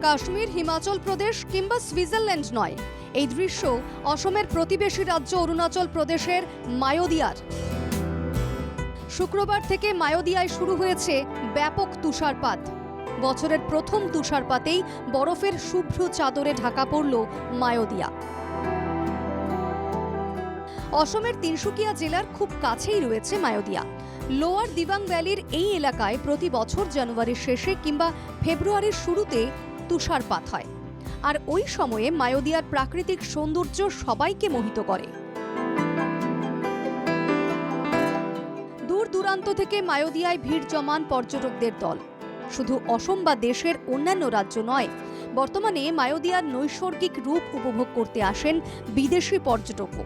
কাশ্মীর, হিমাচল প্রদেশ কিংবা সুইজারল্যান্ড নয়, এই দৃশ্য অসমের প্রতিবেশী রাজ্য অরুণাচল প্রদেশের মায়োদিয়ার। শুক্রবার থেকে মায়োদিয়ায় শুরু হয়েছে ব্যাপক তুষারপাত। বছরের প্রথম তুষারপাতেই বরফের শুভ্র চাদরে ঢাকা পড়ল মায়োদিয়া। অসমের তিনসুকিয়া জেলার খুব কাছেই রয়েছে মায়োদিয়া। লোয়ার দিবাং ভ্যালির এই এলাকায় প্রতি বছর জানুয়ারির শেষে কিংবা ফেব্রুয়ারির শুরুতে তুষারপাত হয়, আর ওই সময়ে মায়োদিয়ার প্রাকৃতিক সৌন্দর্য সবাইকে মোহিত করে। দূর দূরান্ত থেকে মায়োদিয়ায় ভিড় জমান পর্যটকদের দল। শুধু অসম বা দেশের অন্যান্য রাজ্য নয়, বর্তমানে মায়োদিয়ার নৈসর্গিক রূপ উপভোগ করতে আসেন বিদেশি পর্যটকও।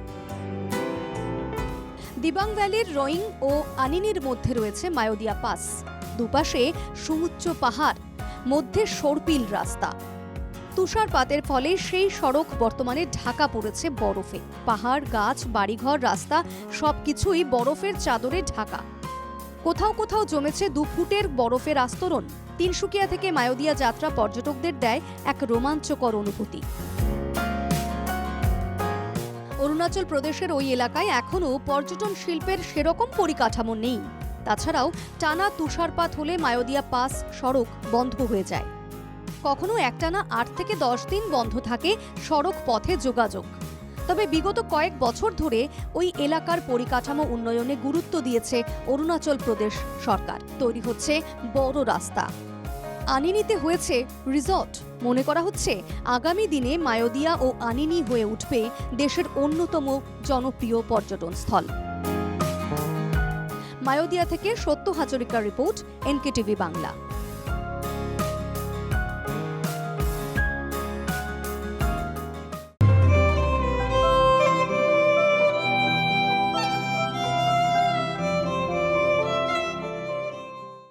দিবাং ভ্যালির রোয়িং ও আনিনির মধ্যে রয়েছে মায়োদিয়া পাস। দুপাশে সুউচ্চ পাহাড়, মধ্যে সর্পিল রাস্তা। তুষারপাতের ফলে সেই সড়ক বর্তমানে ঢাকা পড়েছে বরফে। পাহাড়, গাছ, বাড়িঘর, রাস্তা সবকিছুই বরফের চাদরে ঢাকা। কোথাও কোথাও জমেছে 2 ফুটের বরফের আস্তরণ। তিনসুকিয়া থেকে মায়োদিয়া যাত্রা পর্যটকদের দেয় এক রোমাঞ্চকর অনুভূতি। অরুণাচল প্রদেশের ওই এলাকায় এখনও পর্যটন শিল্পের সেরকম পরিকাঠামো নেই। তাছাড়াও টানা তুষারপাত হলে মায়োদিয়া পাস সড়ক বন্ধ হয়ে যায়। কখনো একটানা 8 থেকে 10 দিন বন্ধ থাকে সড়ক পথে যোগাযোগ। তবে বিগত কয়েক বছর ধরে ওই এলাকার পরিকাঠামো উন্নয়নে গুরুত্ব দিয়েছে অরুণাচল প্রদেশ সরকার। তৈরি হচ্ছে বড় রাস্তা, আনিনিতে হয়েছে রিসর্ট। মনে করা হচ্ছে আগামী দিনে মায়োদিয়া ও আনিনি হয়ে উঠবে দেশের অন্যতম জনপ্রিয় পর্যটন স্থল। মায়োদিয়া থেকে সত্য হাজরিকার রিপোর্ট, NKTV বাংলা।